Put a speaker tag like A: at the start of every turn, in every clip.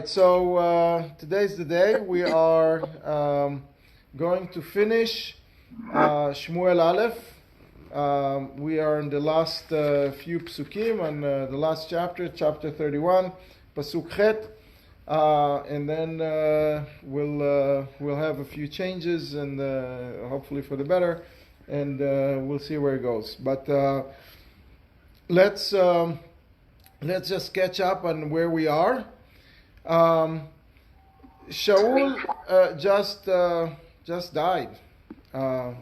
A: So today's the day. We are going to finish Shmuel Aleph. We are in the last few psukim, and the last chapter, chapter 31, pasuk chet, and then we'll have a few changes, and hopefully for the better, and we'll see where it goes. But let's just catch up on where we are. Shaul just died.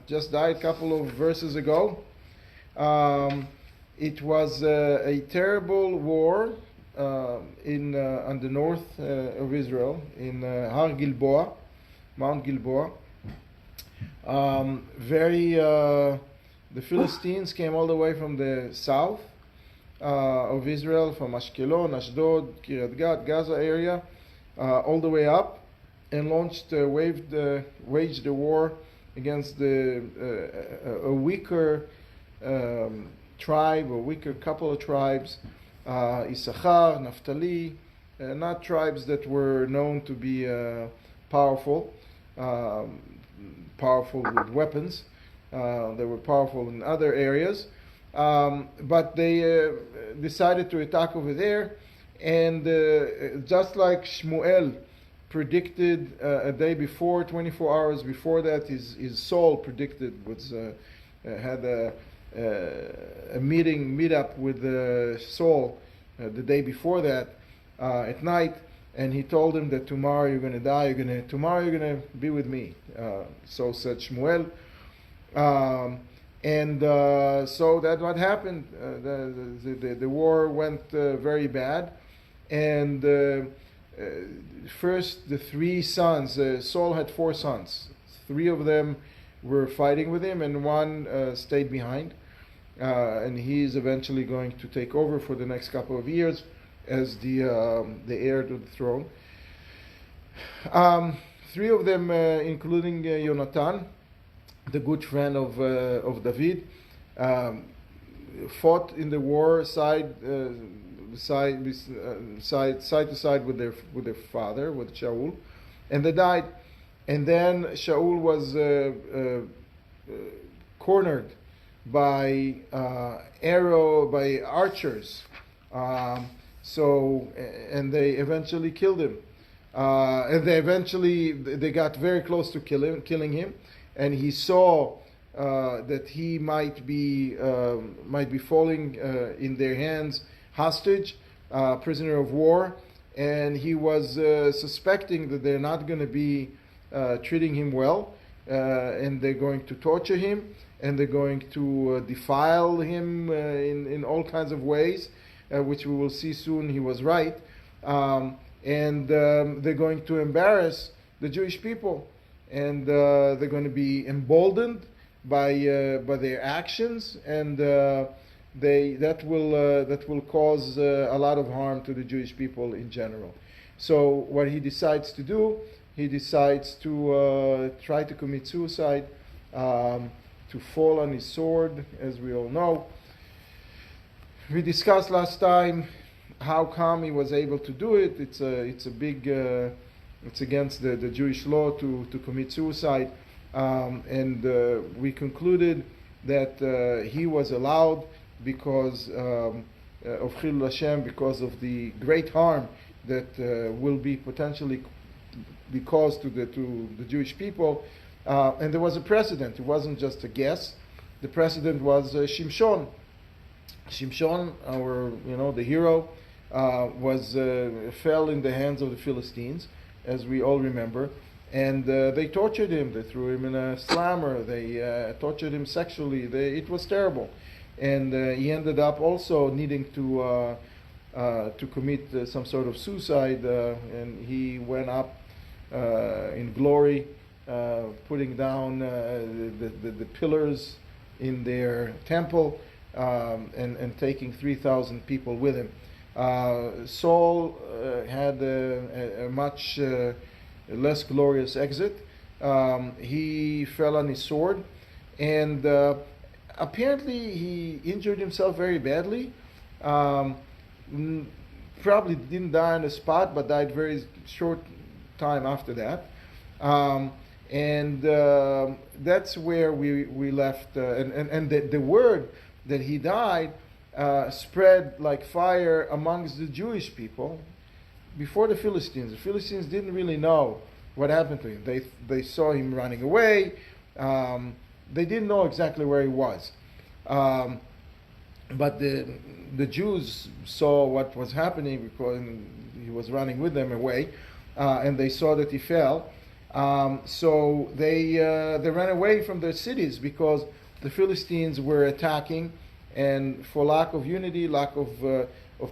A: Just died a couple of verses ago. It was a terrible war on the north of Israel, in Har Gilboa, Mount Gilboa. The Philistines came all the way from the south of Israel, from Ashkelon, Ashdod, Kiryat Gat, Gaza area, all the way up, and waged a war against a weaker tribe, a weaker couple of tribes, Issachar, Naphtali, not tribes that were known to be powerful with weapons. They were powerful in other areas. But they decided to attack over there, and just like Shmuel predicted a day before, 24 hours before that, his soul predicted, had a meet up with Saul the day before that at night, and he told him that tomorrow you're going to die. Tomorrow you're going to be with me. So said Shmuel. So that's what happened. The war went very bad, and first the three sons. Saul had 4 sons. 3 of them were fighting with him, and one stayed behind. And he's eventually going to take over for the next couple of years as the heir to the throne. 3 of them, including Jonathan, the good friend of David, fought in the war side to side with their father, with Shaul, and they died. And then Shaul was cornered by archers. And they eventually killed him. And they got very close to killing him. And he saw that he might be falling in their hands, hostage, prisoner of war, and he was suspecting that they're not going to be treating him well, and they're going to torture him, and they're going to defile him in all kinds of ways, which we will see soon. He was right, and they're going to embarrass the Jewish people. And they're going to be emboldened by their actions, and that will cause a lot of harm to the Jewish people in general. So what he decides to do, he decides to try to commit suicide, to fall on his sword, as we all know. We discussed last time how come he was able to do it. It's a big it's against the Jewish law to commit suicide, and we concluded that he was allowed because of Chilul Hashem, because of the great harm that will be potentially be caused to the Jewish people. And there was a precedent. It wasn't just a guess. The precedent was Shimshon. Shimshon, the hero, fell in the hands of the Philistines, as we all remember, and they tortured him. They threw him in a slammer. They tortured him sexually. It was terrible, and he ended up also needing to commit some sort of suicide. And he went up in glory, putting down the pillars in their temple, and taking 3,000 people with him. Saul had a much less glorious exit. He fell on his sword, and apparently he injured himself very badly. probably didn't die on the spot, but died very short time after that. That's where we left. And the word that he died spread like fire amongst the Jewish people before the Philistines. The Philistines didn't really know what happened to him. They saw him running away. They didn't know exactly where he was. But the Jews saw what was happening because he was running with them away, and they saw that he fell. So they ran away from their cities because the Philistines were attacking, and for lack of unity, lack of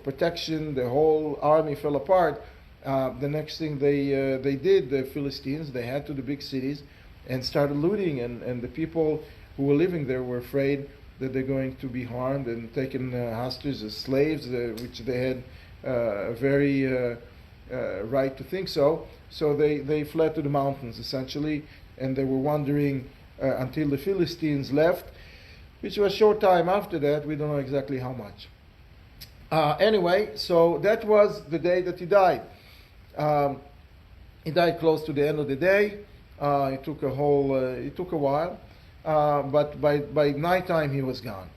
A: protection, the whole army fell apart. The next thing they did, the Philistines, they had to the big cities and started looting, and the people who were living there were afraid that they're going to be harmed and taken hostage as slaves, which they had a very right to think so. So they fled to the mountains, essentially, and they were wandering until the Philistines left, which was a short time after that. We don't know exactly how much. Anyway, so that was the day that he died. He died close to the end of the day. It took a while. But by nighttime he was gone.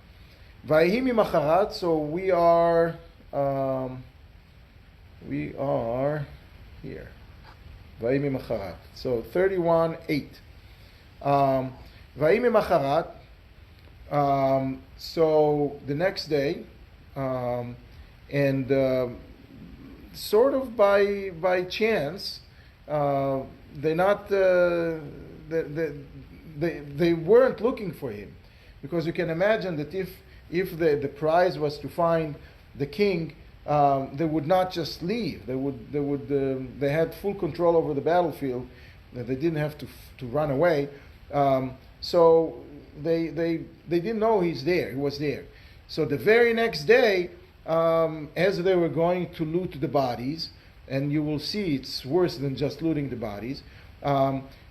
A: Vayhi mimacharat, so we are here. Vayhi mimacharat. So 31:8. Vayhi mimacharat. So the next day, and sort of by chance, they weren't looking for him, because you can imagine that if the prize was to find the king, they would not just leave. They had full control over the battlefield. They didn't have to run away. So they didn't know he's there. He was there. So the very next day, as they were going to loot the bodies, and you will see it's worse than just looting the bodies.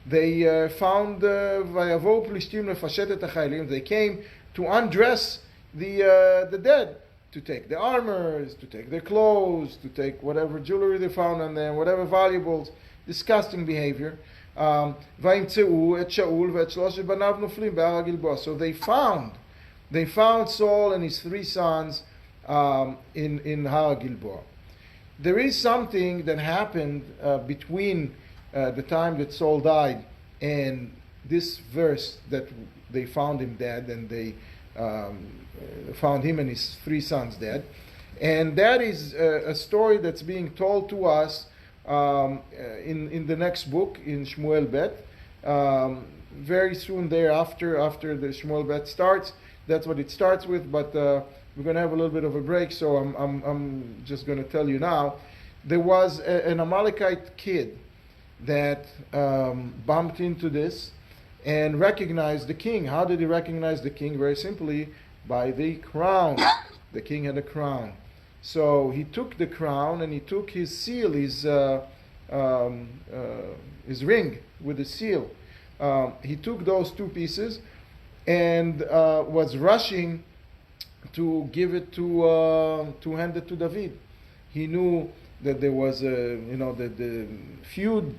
A: They found Vayavo Plishtim lefashet et hachaylim. They came to undress the dead, to take the armors, to take their clothes, to take whatever jewelry they found on them, whatever valuables. Disgusting behavior. Vayimtzeu et Shaul ve'et shloshet banav noflim be'ar Gilboa. So they found Saul and his 3 sons in Har Gilboa. There is something that happened between the time that Saul died and this verse that they found him dead, and they found him and his 3 sons dead. And that is a story that's being told to us in the next book, in Shmuel Bet. Very soon thereafter, after the Shmuel Bet starts, that's what it starts with, but we're going to have a little bit of a break, so I'm just going to tell you now. There was an Amalekite kid that bumped into this and recognized the king. How did he recognize the king? Very simply, by the crown. The king had a crown. So he took the crown and he took his seal, his ring with the seal. He took those 2 pieces and was rushing to give it to hand it to David. He knew that there was the feud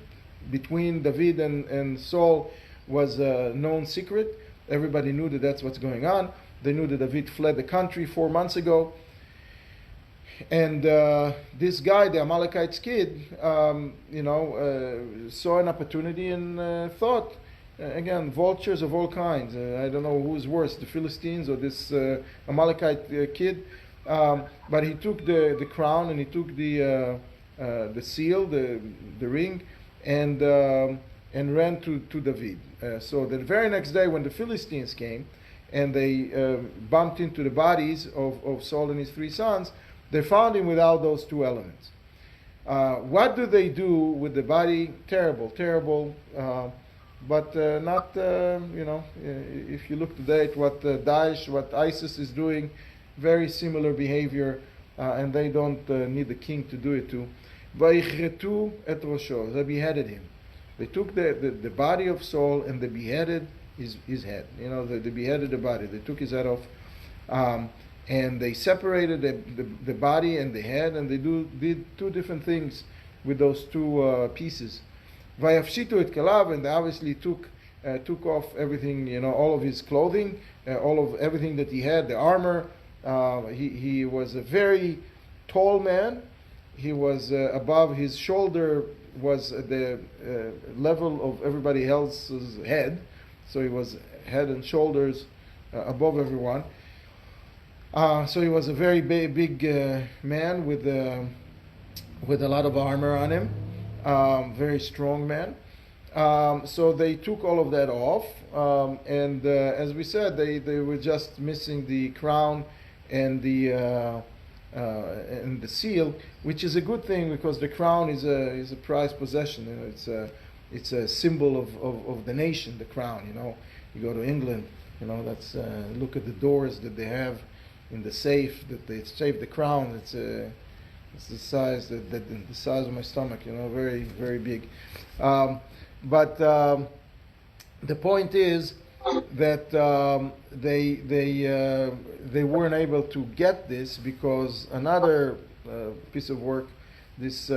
A: between David and Saul was a known secret. Everybody knew that that's what's going on. They knew that David fled the country 4 months ago. And this guy, the Amalekite's kid, saw an opportunity and thought, again, vultures of all kinds. I don't know who's worse, the Philistines or this Amalekite kid. But he took the crown and he took the seal, the ring, and ran to David. So the very next day, when the Philistines came and they bumped into the bodies of Saul and his 3 sons, they found him without those 2 elements. What do they do with the body? Terrible. But not, if you look today at what Daesh, what ISIS is doing, very similar behavior, and they don't need the king to do it too. Vayichretu et rosho. They beheaded him. They took the body of Saul and they beheaded his head. They beheaded the body. They took his head off. and they separated the body and the head, and they did two different things with those two pieces. Vayafshitu et kalav, and they obviously took off everything, all of his clothing, all of everything that he had, the armor. He was a very tall man. He was above his shoulder was at the level of everybody else's head, so he was head and shoulders above everyone. So he was a very big man with a lot of armor on him, very strong man. So they took all of that off, and as we said, they were just missing the crown and the seal, which is a good thing because the crown is a prized possession. It's a symbol of the nation. The crown, you go to England, that's look at the doors that they have in the safe that they save the crown. It's the size the size of my stomach, very very big. But the point is that they weren't able to get this because another piece of work, this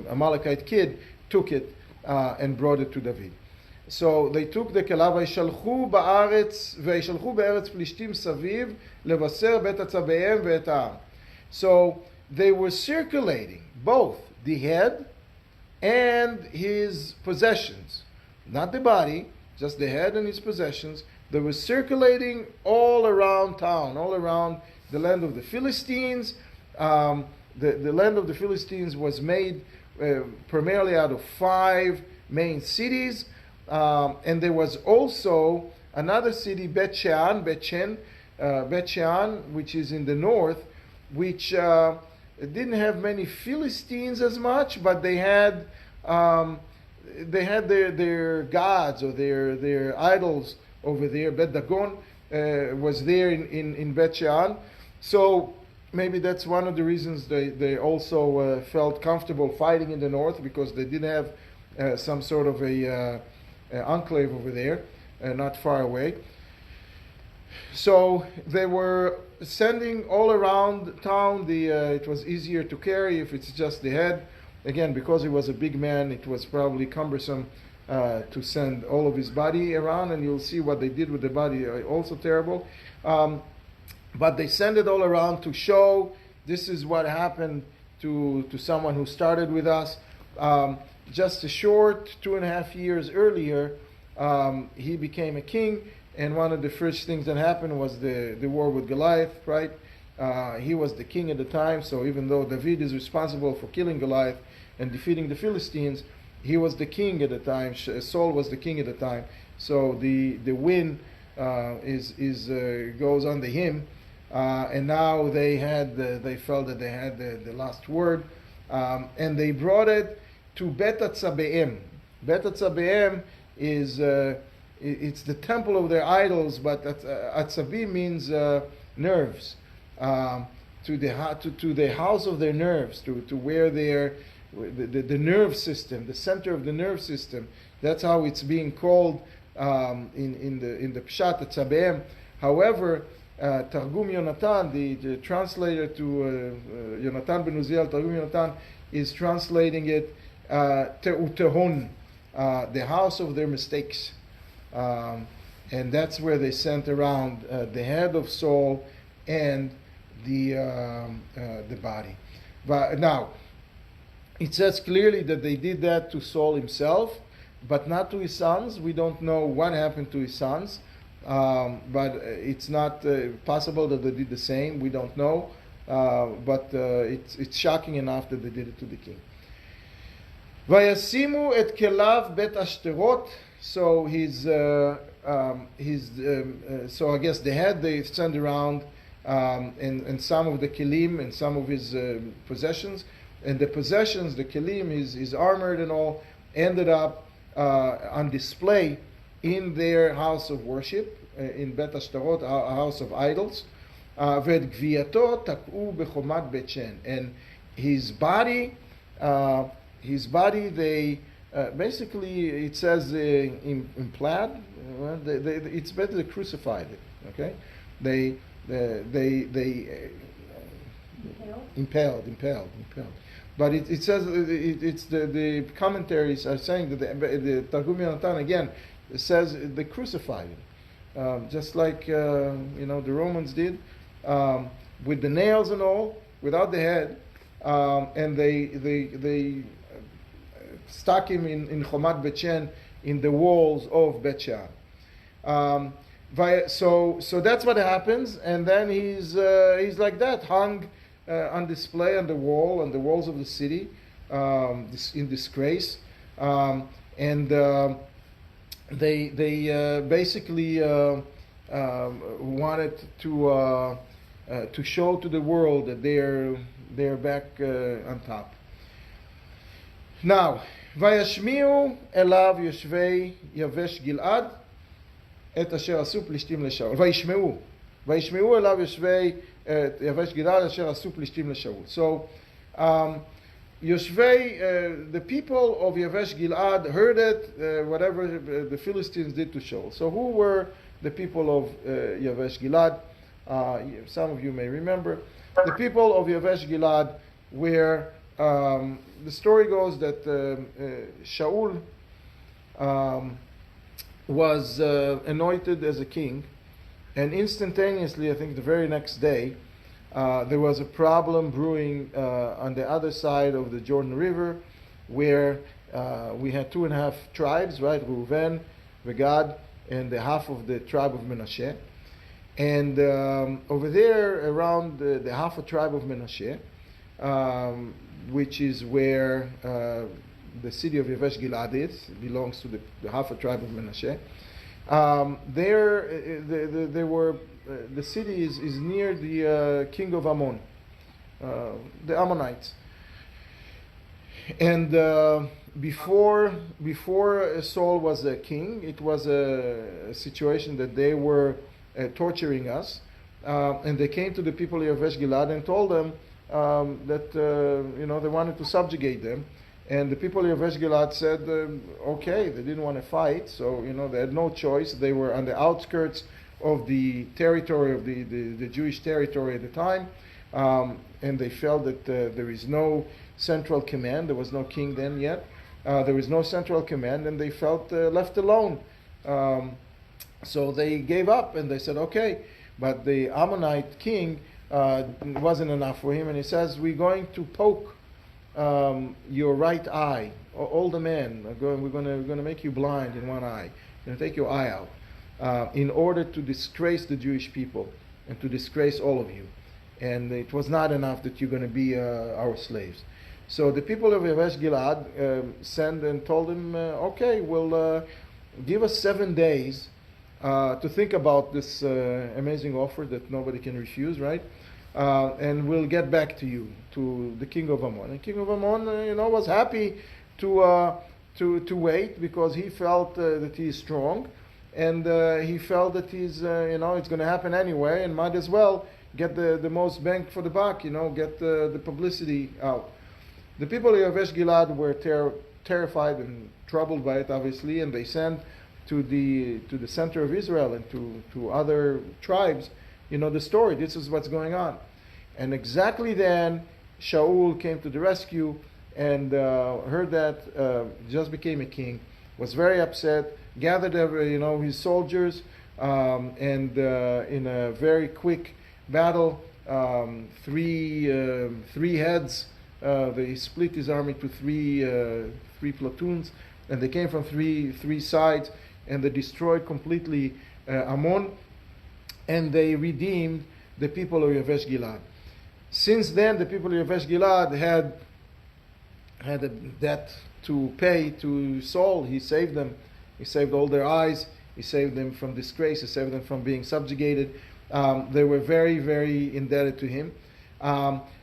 A: Amalekite kid took it and brought it to David. So they took the כליו וישלחו בארץ פלישתים סביב לבשר בית עצביהם ואת העם. So they were circulating both the head and his possessions, not the body, just the head and his possessions. They were circulating all around town, all around the land of the Philistines. The land of the Philistines was made primarily out of 5 main cities. And there was also another city, Bet Shean, which is in the north, which didn't have many Philistines as much, but they had their gods or their idols over there. Bet Dagon was there in Bet Shean. So maybe that's one of the reasons they also felt comfortable fighting in the north, because they did have some sort of a enclave over there, not far away. So they were sending all around town. It was easier to carry if it's just the head. Again, because he was a big man, it was probably cumbersome to send all of his body around, and you'll see what they did with the body, also terrible. But they sent it all around to show this is what happened to someone who started with us. Just a short 2.5 years earlier, he became a king, and one of the first things that happened was the war with Goliath, right? He was the king at the time, so even though David is responsible for killing Goliath and defeating the Philistines, he was the king at the time. Saul was the king at the time, so the win goes under him. And now they felt that they had the last word, and they brought it to Bet Atzabeim. Bet Atzabeim is it's the temple of their idols, but Atzabi means nerves. To the house of their nerves, to where the nerve system, the center of the nerve system. That's how it's being called in the Pshat Atzabeim. However, Targum Yonatan, the translator to Yonatan ben Uziel, Targum Yonatan, is translating it Te'utehon, the house of their mistakes. And that's where they sent around the head of Saul and the body. But now, it says clearly that they did that to Saul himself, but not to his sons. We don't know what happened to his sons, but it's not possible that they did the same. We don't know, but it's shocking enough that they did it to the king. וישימו את כליו בית אשתרות. So so I guess the head they send around, and some of the kelim and some of his possessions, and the possessions, the kelim, his armored and all, ended up on display in their house of worship, in Bet Ashtarot, a house of idols. ואת גווייתו תקעו בחומת בית שן. And his body, they basically, it says in plaid, it's better to crucify it, okay? They impaled. But it says it's the commentaries are saying that the Targum Yonatan again says they crucified him, just like the Romans did, with the nails and all, without the head, and they stuck him in Chomat Bet Shen, in the walls of Bet Shean. So that's what happens, and then he's like that, hung on display on the walls of the city, in disgrace, and they basically wanted to show to the world that they're back on top. Now, וישמיעו אליו יושבי יבש גלעד את אשר עשו פלישתים לשאול. וישמעו אליו יושבי יבש גלעד אשר עשו פלישתים לשאול. So, the people of Yavesh Gilad heard it, whatever the Philistines did to Shaul. So who were the people of Yavesh Gilad? Some of you may remember. The people of Yavesh Gilad were, the story goes that Shaul was anointed as a king, and instantaneously, I think the very next day, there was a problem brewing on the other side of the Jordan River, where we had 2.5 tribes, right? Reuven, Gad, and the half of the tribe of Menashe. And over there, around the half a tribe of Menashe, which is where the city of Yavesh Gilad is, belongs to the half a tribe of Menashe. There were the city is near the king of Ammon, the Ammonites. And before Saul was a king, it was a situation that they were torturing us, and they came to the people of Yavesh Gilad and told them that they wanted to subjugate them. And the people of Yavesh Gilad said, okay, they didn't want to fight, so they had no choice. They were on the outskirts of the territory of the Jewish territory at the time, and they felt that there is no central command. There was no king then yet. There was no central command, and they felt left alone. So they gave up, and they said, okay. But the Ammonite king, it wasn't enough for him, and he says, we're going to poke your right eye. All the men are going. We're going to make you blind in one eye. We're going to take your eye out, in order to disgrace the Jewish people and to disgrace all of you. And it was not enough that you're going to be our slaves. So the people of Yavesh Gilad sent and told him, okay, we'll give us 7 days to think about this amazing offer that nobody can refuse, right? And we'll get back to you, to the king of Ammon. And king of Ammon, was happy to wait, because he felt that he is strong, and he felt that he's, it's going to happen anyway, and might as well get the most bang for the buck, get the publicity out. The people of Yavesh Gilad were terrified and troubled by it, obviously, and they sent to the center of Israel and to other tribes, the story. This is what's going on. And exactly then, Shaul came to the rescue and heard that, just became a king, was very upset, gathered his soldiers, and in a very quick battle, three heads, they split his army to three platoons, and they came from three sides, and they destroyed completely Ammon, and they redeemed the people of Yavesh Gilad. Since then, the people of Yavesh Gilad had a debt to pay to Saul. He saved them. He saved all their eyes. He saved them from disgrace. He saved them from being subjugated. They were very, very indebted to him.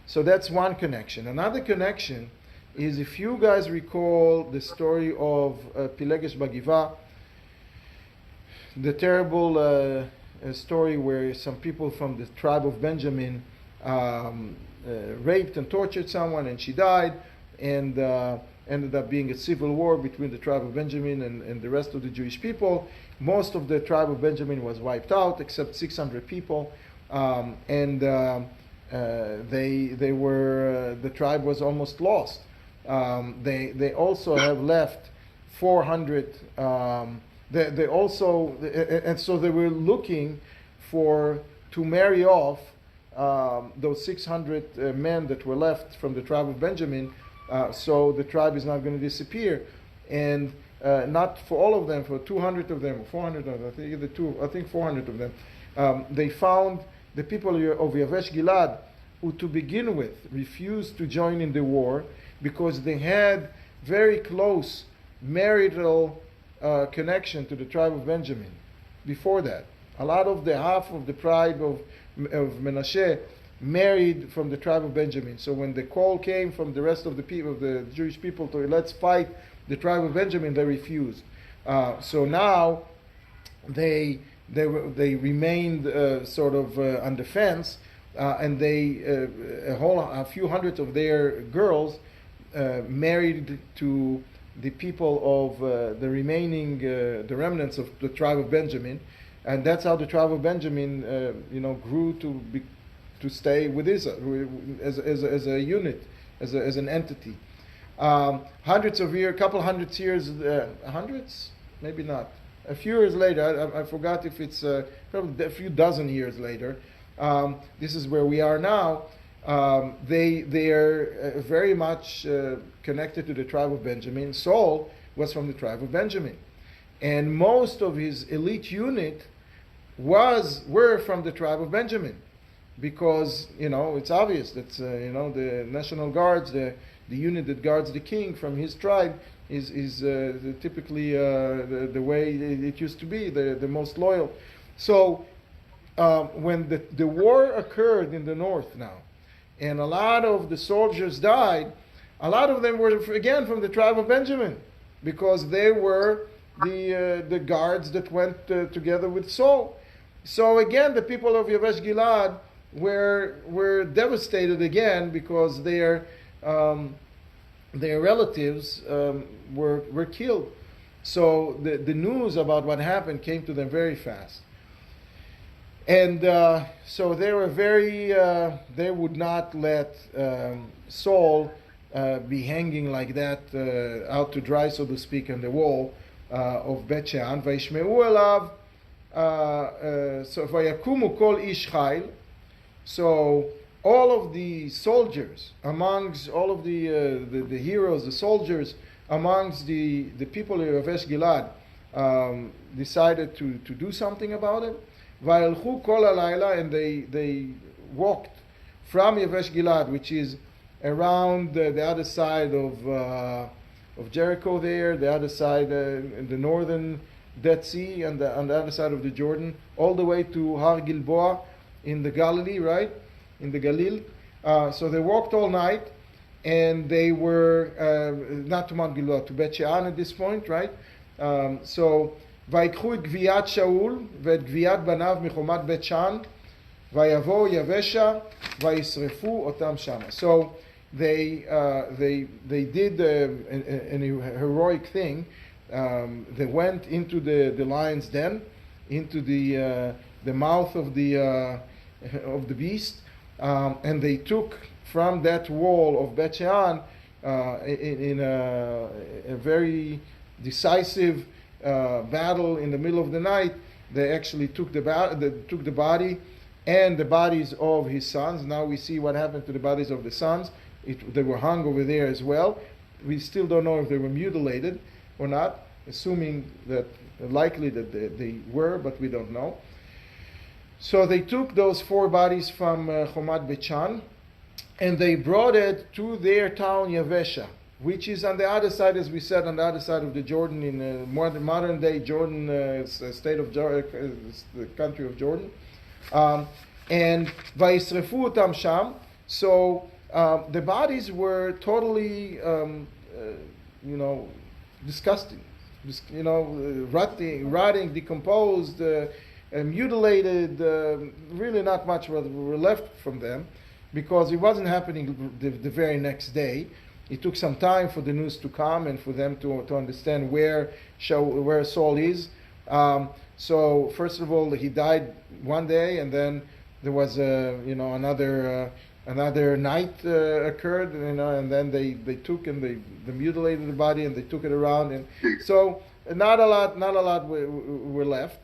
A: So that's one connection. Another connection is, if you guys recall the story of Pilegesh Bagiva, the terrible story where some people from the tribe of Benjamin raped and tortured someone, and she died, and ended up being a civil war between the tribe of Benjamin and the rest of the Jewish people. Most of the tribe of Benjamin was wiped out, except 600 people, the tribe was almost lost. They also have left 400. They also, and so they were looking to marry off those 600 men that were left from the tribe of Benjamin, so the tribe is not going to disappear. And not for all of them, for 200 of them, or 400 of them, I think 400 of them, they found the people of Yavesh Gilad, who to begin with refused to join in the war because they had very close marital connection to the tribe of Benjamin before that. A lot of half of the tribe of Menashe married from the tribe of Benjamin. So when the call came from the rest of the people, of the Jewish people, to let's fight the tribe of Benjamin, they refused. So now they remained sort of on the fence, and a few hundred of their girls married to the people of the remaining, the remnants of the tribe of Benjamin, and that's how the tribe of Benjamin, grew to stay with Israel as a unit, as an entity. Hundreds, maybe not. A few years later, I forgot if it's probably a few dozen years later. This is where we are now. They are very much connected to the tribe of Benjamin. Saul was from the tribe of Benjamin, and most of his elite unit were from the tribe of Benjamin, because it's obvious that the National Guards, the unit that guards the king from his tribe, is typically the way it used to be, the most loyal. So when the war occurred in the north now, and a lot of the soldiers died, a lot of them were again from the tribe of Benjamin, because they were the guards that went together with Saul. So again, the people of Yavesh Gilad were devastated again, because their relatives were killed. So the news about what happened came to them very fast. And so they were they would not let Saul be hanging like that, out to dry, so to speak, on the wall of Bet Shean. וישמעו אליו, so ויקומו כל איש חיל. So all of the soldiers, amongst all of the heroes, the soldiers, amongst the people of Yavesh Gilad, decided to do something about it. Va'ilchu kol halayla, and they walked from Yavesh Gilad, which is around the other side of Jericho there, the other side in the northern Dead Sea, and on the other side of the Jordan, all the way to Har Gilboa in the Galilee, right? In the Galil. So they walked all night, and they were, not to Mount Gilboa, to Bet Shean at this point, right? So, ויקחו את גביית שאול ואת גביית בניו מחומת בית שאן ויבואו יבשה וישרפו אותם שמה. So they did a heroic thing. They went into the lion's den, into the mouth of the beast, and they took from that wall of Bet Shean in a very decisive battle in the middle of the night. They actually took the body and the bodies of his sons. Now we see what happened to the bodies of the sons. They were hung over there as well. We still don't know if they were mutilated or not, assuming that likely that they were, but we don't know. So they took those 4 bodies from Chomat Bet Shean, and they brought it to their town Yavesha, which is on the other side, as we said, on the other side of the Jordan, in modern day Jordan, state of the country of Jordan. And Vayisrefu utam sham. So the bodies were totally, disgusting, rotting, decomposed, mutilated. Really, not much were left from them, because it wasn't happening the very next day. it took some time for the news to come and for them to understand where Saul is. So first of all, he died one day, and then there was another night occurred, and then they took and they mutilated the body and they took it around, and so not a lot were left.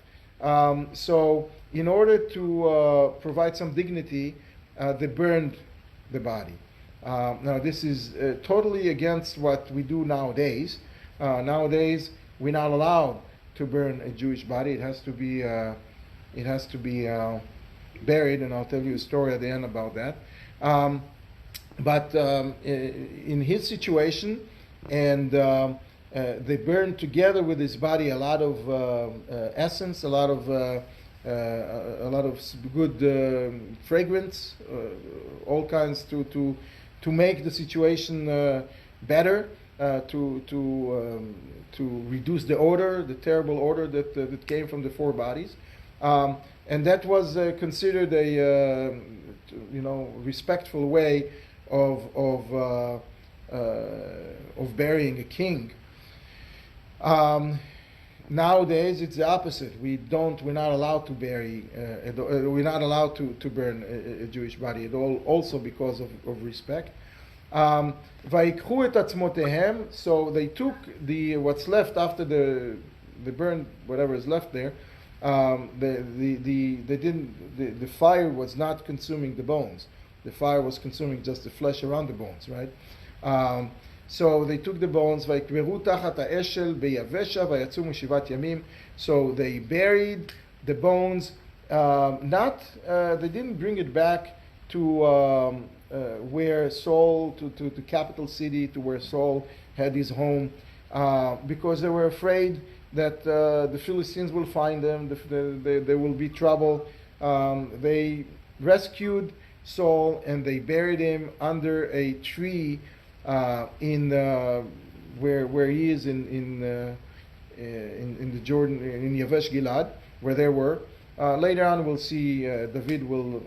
A: So in order to provide some dignity, they burned the body. Now this is totally against what we do nowadays. Nowadays we're not allowed to burn a Jewish body. It has to be buried, and I'll tell you a story at the end about that. But in his situation, and they burned together with his body a lot of essence, a lot of good fragrance, all kinds to make the situation better, to reduce the odor, the terrible odor that came from the four bodies, and that was considered a respectful way of burying a king. Nowadays it's the opposite. We're not allowed to bury. We're not allowed to burn a Jewish body at all. Also because of respect. ויקחו את עצמותיהם, so they took what's left after the burn, whatever is left there. The fire was not consuming the bones. The fire was consuming just the flesh around the bones, right? So they took the bones, ויקברו תחת האשל ביבשה ויצאו משבעת ימים. So they buried the bones. They didn't bring it back to where Saul, to the capital city, to where Saul had his home, because they were afraid that the Philistines will find them, there will be trouble. They rescued Saul and they buried him under a tree in where he is in the Jordan, in Yavesh Gilad, where they were. Later on, we'll see David will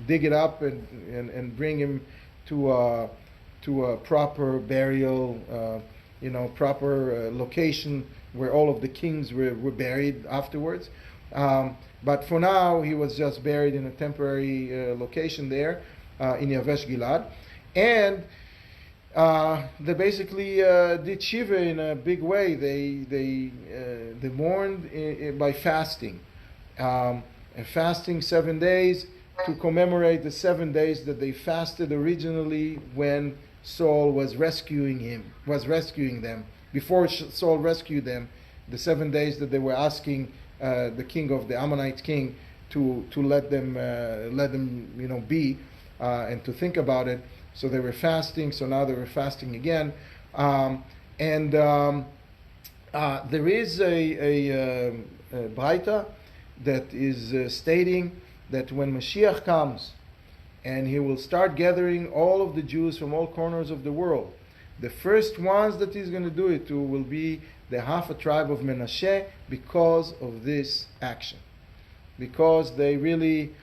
A: dig it up and bring him to a proper burial, proper location where all of the kings were buried afterwards. But for now, he was just buried in a temporary location there in Yavesh Gilad. And they basically did Shiva in a big way. They mourned by fasting. Fasting 7 days to commemorate the 7 days that they fasted originally when Saul was rescuing them. Before Saul rescued them, the 7 days that they were asking the king of the Ammonite king to let them be and to think about it. So they were fasting. So now they were fasting again, and there is a Braita that is stating that when Mashiach comes and he will start gathering all of the Jews from all corners of the world, the first ones that he's going to do it to will be the half a tribe of Menashe, because of this action, because they really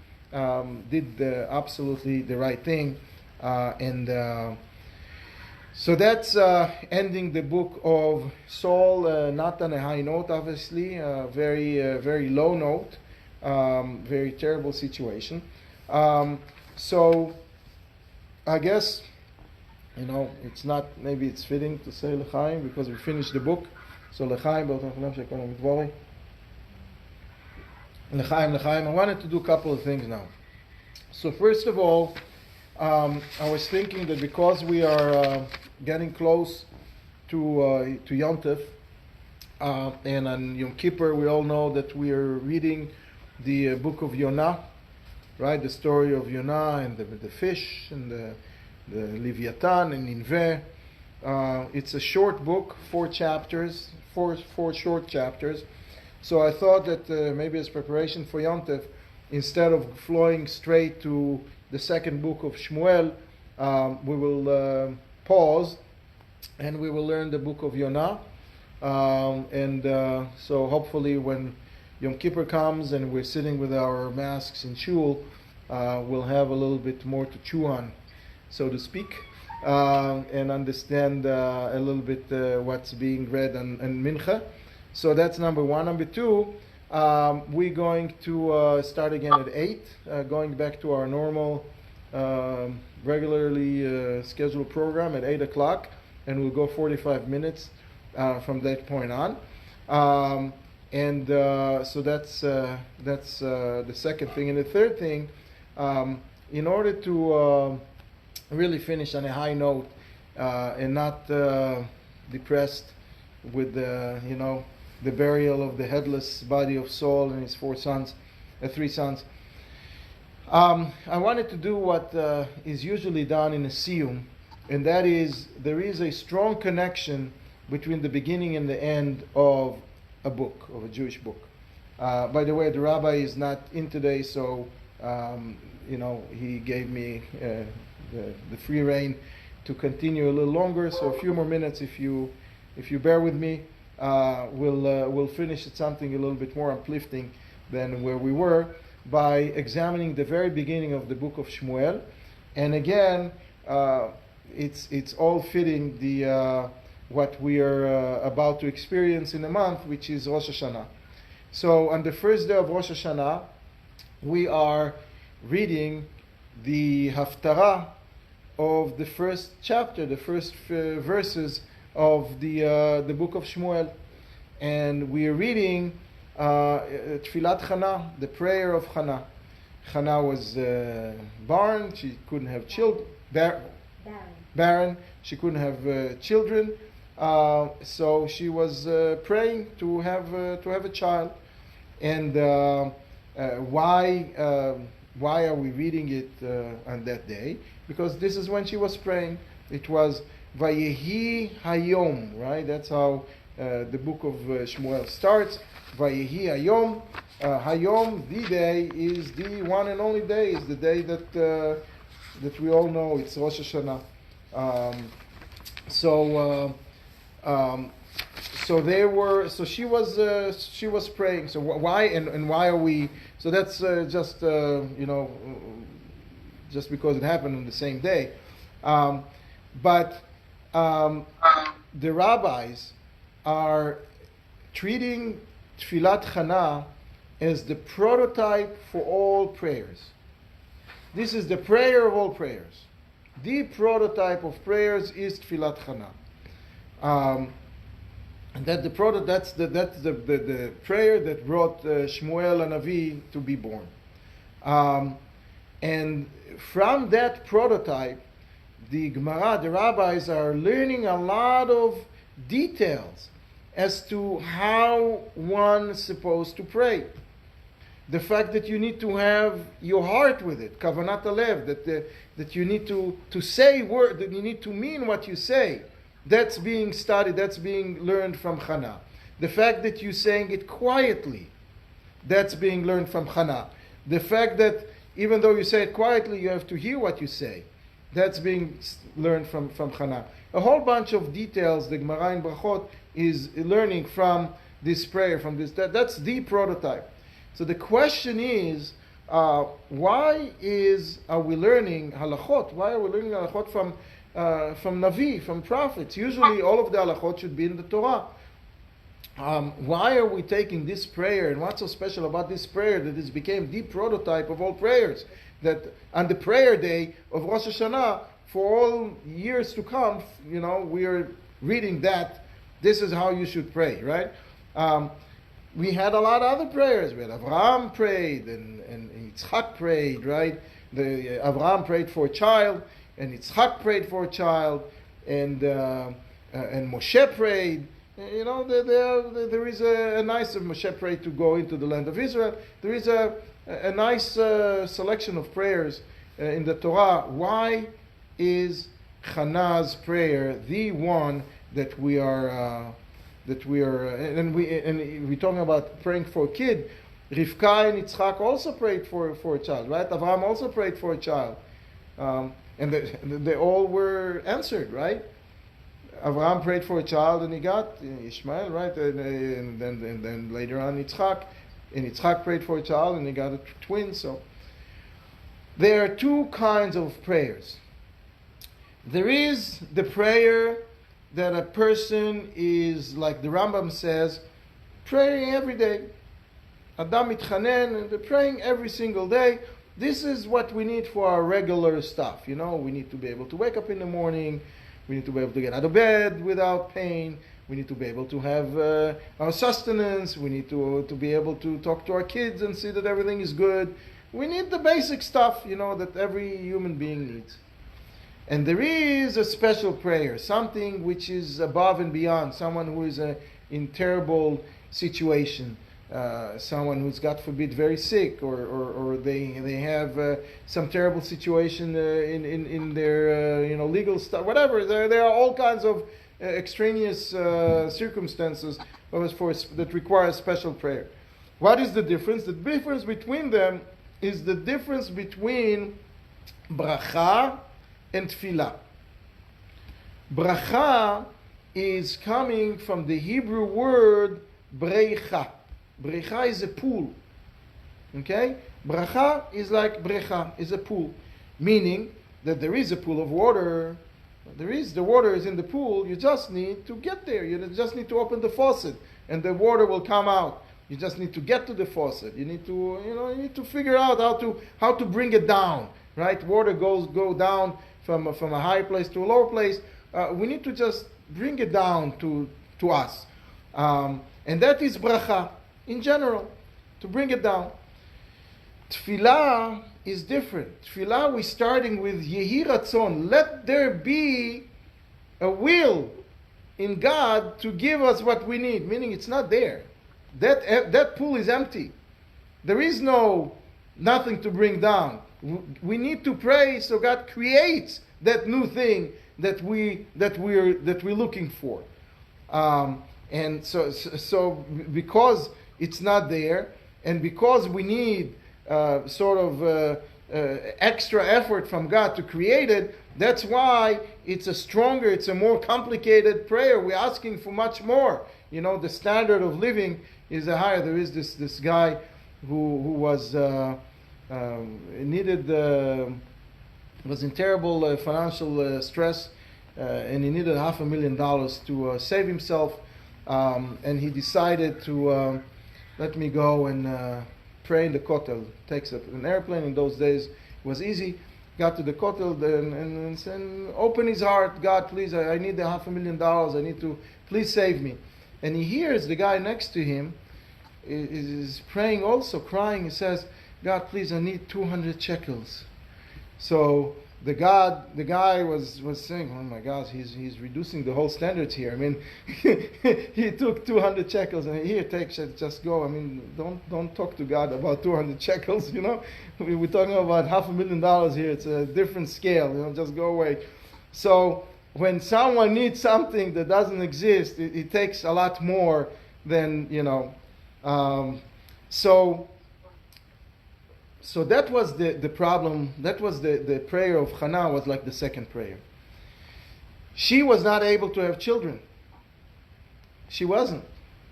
A: did absolutely the right thing, so that's ending the book of Saul. Not on a high note, obviously, very low note, very terrible situation. So I guess it's not, maybe it's fitting to say L'chaim because we finished the book. So L'chaim, L'chaim. I wanted to do a couple of things now. So first of all, I was thinking that because we are getting close to Yom Tov, and on Yom Kippur we all know that we are reading the book of Yonah, right? The story of Yonah and the fish and the Leviathan and Nineveh. It's a short book, four short chapters. So I thought that maybe as preparation for Yom Tov, instead of flowing straight to the second book of Shmuel, we will pause and we will learn the book of Yonah. So hopefully when Yom Kippur comes and we're sitting with our masks in shul, we'll have a little bit more to chew on, so to speak. and understand a little bit what's being read on Mincha. So that's number one. Number two, we're going to start again at 8, going back to our normal, regularly scheduled program at 8 o'clock, and we'll go 45 minutes from that point on. So that's the second thing. And the third thing, in order to really finish on a high note and not depressed with the burial of the headless body of Saul and his 3 sons, I wanted to do what is usually done in a Siyum, and that is there is a strong connection between the beginning and the end of a book, of a Jewish book. By the way, the rabbi is not in today, so he gave me the free rein to continue a little longer. So a few more minutes, if you bear with me, we'll finish at something a little bit more uplifting than where we were by examining the very beginning of the book of Shmuel. And again, it's all fitting the what we are about to experience in a month, which is Rosh Hashanah. So on the first day of Rosh Hashanah, we are reading the Haftarah of the first chapter, the first verses of the book of Shmuel. And we are reading Tfilat Chana, the prayer of Chana. Chana was barren, she couldn't have children, barren, she couldn't have children. So she was praying to have a child. And why are we reading it on that day? Because this is when she was praying. It was Vayehi Hayom, right? That's how the book of Shmuel starts. Vayehi Hayom. Hayom, the day, is the one and only day. Is the day that we all know. It's Rosh Hashanah. So she was praying. So why and why are we? So that's just because it happened on the same day. But the rabbis are treating Tfilat Chana as the prototype for all prayers. This is the prayer of all prayers. The prototype of prayers is Tfilat Chana. And that's the prayer that brought Shmuel Hanavi to be born. And from that prototype, the Gemara, the rabbis are learning a lot of details as to how one is supposed to pray. The fact that you need to have your heart with it, kavanat alev, that you need to say word, that you need to mean what you say. That's being studied, that's being learned from Chana. The fact that you're saying it quietly, that's being learned from Chana. The fact that even though you say it quietly, you have to hear what you say, that's being learned from Chana. A whole bunch of details the Gemara in Brachot is learning from this prayer, from this. That's the prototype. So the question is, why are we learning halachot? Why are we learning halachot from Navi, from prophets? Usually all of the halachot should be in the Torah. Why are we taking this prayer, and what's so special about this prayer that this became the prototype of all prayers? That on the prayer day of Rosh Hashanah, for all years to come, we are reading that this is how you should pray, right? We had a lot of other prayers. We had Avraham prayed, and Yitzchak prayed, right? Avraham prayed for a child, and Yitzchak prayed for a child, and Moshe prayed. There is a nice Moshe prayed to go into the land of Israel. There is a nice selection of prayers in the Torah. Why is Chana's prayer the one that we are and we're talking about praying for a kid? Rivka and Yitzchak also prayed for a child, right? Avraham also prayed for a child, and they all were answered, right? Avraham prayed for a child and he got Ishmael, right? And then later on Yitzchak, and Yitzchak prayed for a child and he got a twin. So there are two kinds of prayers. There is the prayer that a person is, like the Rambam says, praying every day. Adam mitchanen, they're praying every single day. This is what we need for our regular stuff. You know, we need to be able to wake up in the morning. We need to be able to get out of bed without pain. We need to be able to have our sustenance. We need to be able to talk to our kids and see that everything is good. We need the basic stuff, you know, that every human being needs. And there is a special prayer, something which is above and beyond, someone who is in terrible situation, someone who's, God forbid, very sick, or they have some terrible situation in their legal stuff, whatever. There are all kinds of extraneous circumstances that require special prayer. What is the difference? The difference between them is the difference between bracha and tefillah. Bracha is coming from the Hebrew word breicha. Breicha is a pool. Okay? Bracha is like brecha, is a pool. Meaning that there is a pool of water. The water is in the pool. You just need to get there. You just need to open the faucet and the water will come out. You just need to get to the faucet. You need to figure out how to bring it down. Right? Water go down from a higher place to a lower place. We need to just bring it down to us. And that is bracha in general, to bring it down. Tefillah is different. Tefillah, we're starting with Yehi Ratzon. Let there be a will in God to give us what we need. Meaning it's not there. That pool is empty. There is nothing to bring down. We need to pray so God creates that new thing that we're looking for. And so because it's not there, and because we need extra effort from God to create it, that's why it's a more complicated prayer. We're asking for much more. You know, the standard of living is higher. There is this guy who was was in terrible financial stress, and he needed $500,000 to save himself, and he decided to let me go and pray in the kotel. Takes an airplane. In those days it was easy. Got to the kotel and open his heart. God, please, I need the $500,000. I need to, please save me. And he hears the guy next to him is praying also, crying. He says, God, please, I need 200 shekels. So the guy was saying, oh my gosh, he's reducing the whole standards here. I mean, he took 200 shekels and here, just go. I mean, don't talk to God about 200 shekels, you know. We're talking about $500,000 here. It's a different scale, you know, just go away. So when someone needs something that doesn't exist, it takes a lot more than, you know. So that was the problem. That was the prayer of Hannah, was like the second prayer. She was not able to have children. She wasn't.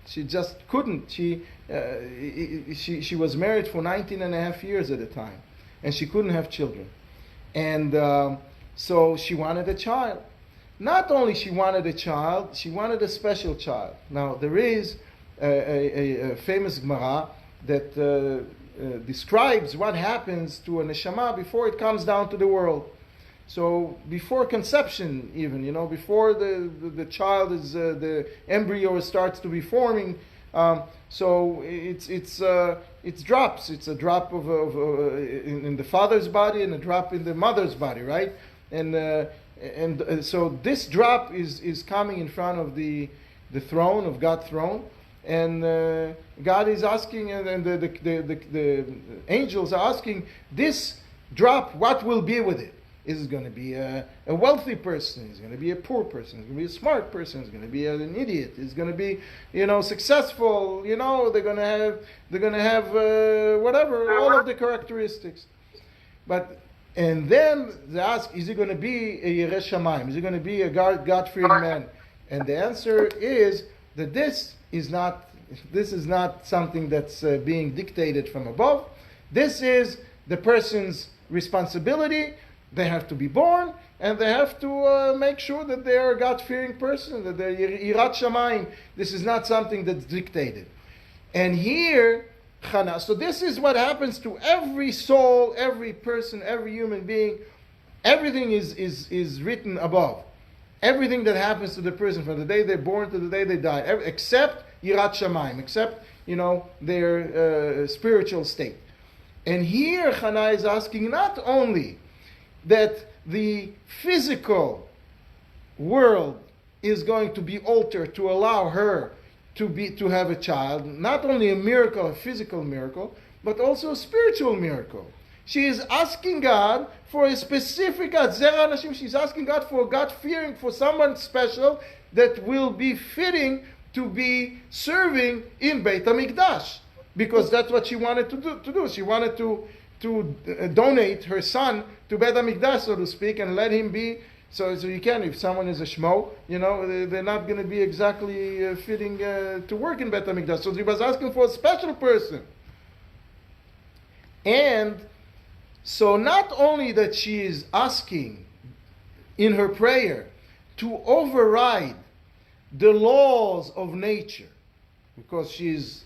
A: She just couldn't. She was married for 19 and a half years at a time, and she couldn't have children. And so she wanted a child. Not only she wanted a child, she wanted a special child. Now there is a famous Gemara that describes what happens to a neshama before it comes down to the world. So before conception, even, you know, before the child is the embryo starts to be forming, so it's drops. It's a drop in the father's body and a drop in the mother's body, right? And so this drop is coming in front of the throne of God's throne. And God is asking, and the angels are asking, this drop, what will be with it? Is it going to be a wealthy person? Is it going to be a poor person? Is it going to be a smart person? Is it going to be an idiot? Is it going to be, you know, successful? You know, they're going to have whatever, all of the characteristics. And then they ask, is it going to be a Yereh Shamayim? Is it going to be a God-fearing man? And the answer is that this is not something that's being dictated from above. This is the person's responsibility. They have to be born, and they have to make sure that they are a God-fearing person, that they're Yirat Shamayim. This is not something that's dictated. And here, Chana. So this is what happens to every soul, every person, every human being. Everything is written above. Everything that happens to the person from the day they're born to the day they die, except Yirat Shamayim, except, their spiritual state. And here Chana is asking not only that the physical world is going to be altered to allow her to have a child, not only a miracle, a physical miracle, but also a spiritual miracle. She is asking God for a specific Zera Nashim. She's asking God for God-fearing, for someone special that will be fitting to be serving in Beit HaMikdash. Because that's what she wanted to do. She wanted to donate her son to Beit HaMikdash, so to speak, and let him be. So you can, if someone is a shmo, they're not going to be exactly fitting to work in Beit HaMikdash. So she was asking for a special person. And so not only that she is asking in her prayer to override the laws of nature, because she's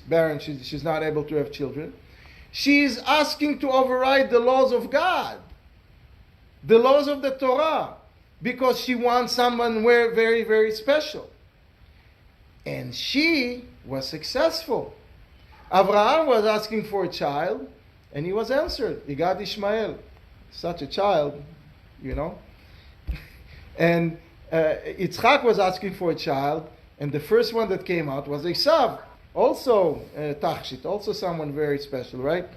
A: barren, she's not able to have children, she is asking to override the laws of God, the laws of the Torah, because she wants someone very, very special. And she was successful. Abraham was asking for a child, and he was answered. He got Ishmael, such a child, And Yitzchak was asking for a child, and the first one that came out was Esav, also Tachshit, also someone very special, right?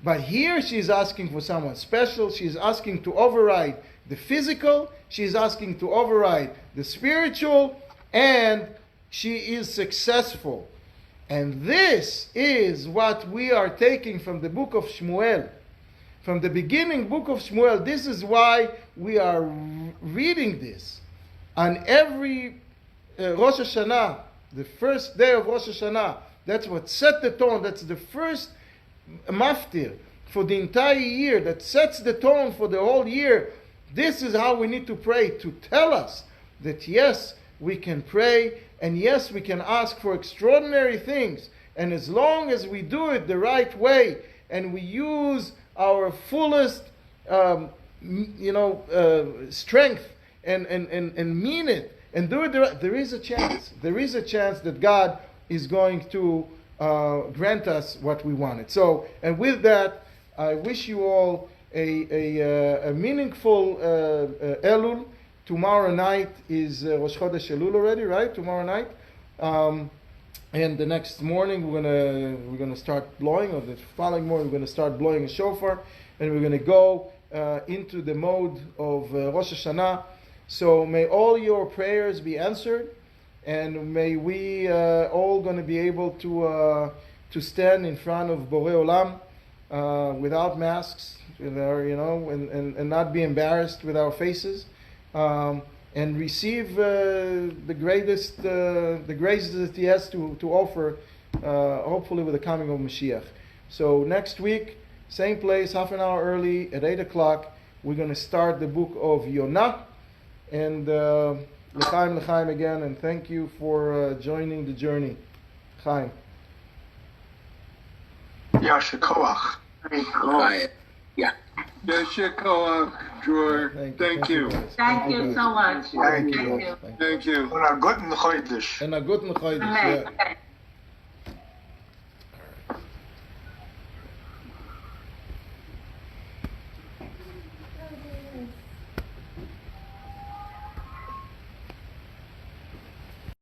A: But here she's asking for someone special. She's asking to override the physical. She's asking to override the spiritual. And she is successful. And this is what we are taking from the book of Shmuel. From the beginning book of Shmuel. This is why we are reading this. On every Rosh Hashanah, the first day of Rosh Hashanah, that's what set the tone. That's the first maftir for the entire year, that sets the tone for the whole year. This is how we need to pray, to tell us that yes, we can pray, and yes, we can ask for extraordinary things, and as long as we do it the right way, and we use our fullest strength and mean it, and do it the right, there is a chance that God is going to grant us what we wanted. So, and with that, I wish you all a meaningful Elul. Tomorrow night is Rosh Chodesh Elul already, right? Tomorrow night, and the next morning we're gonna start blowing, or the following morning we're gonna start blowing a shofar, and we're gonna go into the mode of Rosh Hashanah. So may all your prayers be answered. And may we all going to be able to stand in front of Borei Olam without masks, with our, and not be embarrassed with our faces, and receive the greatest the graces that He has to offer, hopefully with the coming of Mashiach. So next week, same place, half an hour early at 8:00, we're going to start the book of Yonah, and. L'chaim again, and thank you for joining the journey. Chaim.
B: Yasher koach.
C: Yeah.
B: Yasher koach, Dror. Thank you.
D: Thank you so much.
B: Thank you.
D: Thank you.
B: And a guten Chodesh.
A: And a guten Chodesh.